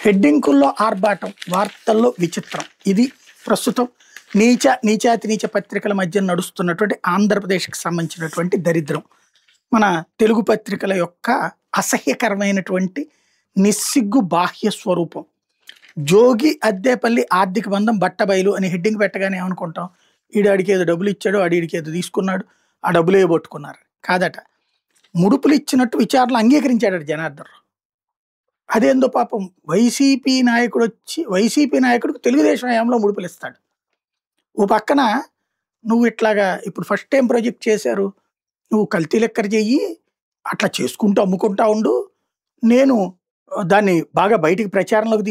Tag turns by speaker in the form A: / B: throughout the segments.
A: హెడ్డింకుల్లో ఆర్భాటం, వార్తల్లో విచిత్రం. ఇది ప్రస్తుతం నీచాతి నీచ పత్రికల మధ్య నడుస్తున్నటువంటి ఆంధ్రప్రదేశ్కి సంబంధించినటువంటి దరిద్రం. మన తెలుగు పత్రికల యొక్క అసహ్యకరమైనటువంటి నిస్సిగ్గు బాహ్య స్వరూపం. జోగి అద్దేపల్లి ఆర్థిక బంధం బట్టబయలు అని హెడ్డింగ్ పెట్టగానే ఏమనుకుంటాం, ఈడాడికి ఏదో డబ్బులు ఇచ్చాడు, ఆడికి ఏదో తీసుకున్నాడు, ఆ డబ్బులే పట్టుకున్నారు. కాదట, ముడుపులు ఇచ్చినట్టు విచారణలు అంగీకరించాడట జనార్దన్ రావు. అదేందో పాపం వైసీపీ నాయకుడికి తెలుగుదేశం హయాంలో ముడుపులు ఇస్తాడు. ఓ పక్కన నువ్వు ఇట్లాగా ఇప్పుడు ఫస్ట్ టైం ప్రాజెక్ట్ చేశారు, నువ్వు కల్తీ లెక్కర చెయ్యి, అట్లా చేసుకుంటూ అమ్ముకుంటా ఉండు, నేను దాన్ని బాగా బయటికి ప్రచారంలోకి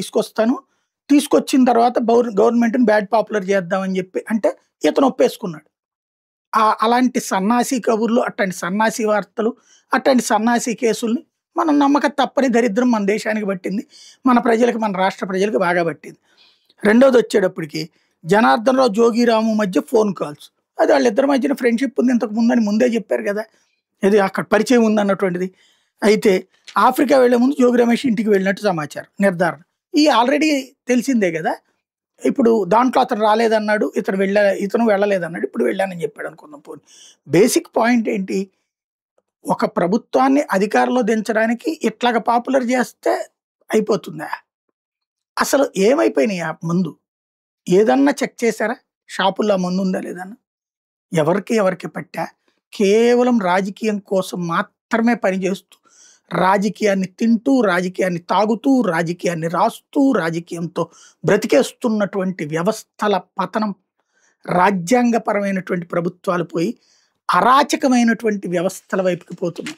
A: తీసుకొచ్చిన తర్వాత గవర్నమెంట్ని బ్యాడ్ పాపులర్ చేద్దామని చెప్పి అంటే ఇతను ఒప్పేసుకున్నాడు. అలాంటి సన్నాసి కబుర్లు, అట్లాంటి సన్నాసి వార్తలు, అట్లాంటి సన్నాసి కేసుల్ని మనం నమ్మక తప్పని దరిద్రం మన దేశానికి పట్టింది, మన ప్రజలకి, మన రాష్ట్ర ప్రజలకు బాగా పట్టింది. రెండోది వచ్చేటప్పటికి జనార్దన్ రావు జోగిరాము మధ్య ఫోన్ కాల్స్. అది వాళ్ళిద్దరి మధ్యన ఫ్రెండ్షిప్ ఉంది ఇంతకు ముందని ముందే చెప్పారు కదా, ఇది అక్కడ పరిచయం ఉందన్నటువంటిది. అయితే ఆఫ్రికా వెళ్లే ముందు జోగి రమేష్ ఇంటికి వెళ్ళినట్టు సమాచారం, నిర్ధారణ ఈ ఆల్రెడీ తెలిసిందే కదా. ఇప్పుడు దాంట్లో అతను రాలేదన్నాడు, ఇతను వెళ్ళలేదన్నాడు, ఇప్పుడు వెళ్ళానని చెప్పాడు అనుకుందాం. పోనీ బేసిక్ పాయింట్ ఏంటి, ఒక ప్రభుత్వాన్ని అధికారంలో దించడానికి ఇట్లాగ పాపులర్ చేస్తే అయిపోతుందా? అసలు ఏమైపోయినాయి? ఆ ముందు ఏదన్నా చెక్ చేశారా? షాపుల్లో మందు ఉందా లేదన్నా? ఎవరికి పట్టా? కేవలం రాజకీయం కోసం మాత్రమే పనిచేస్తూ, రాజకీయాన్ని తింటూ, రాజకీయాన్ని తాగుతూ, రాజకీయాన్ని రాస్తూ, రాజకీయంతో బ్రతికేస్తున్నటువంటి వ్యవస్థల పతనం, రాజ్యాంగపరమైనటువంటి ప్రభుత్వాలు పోయి అరాచకమైనటువంటి వ్యవస్థల వైపుకి పోతున్నాయి.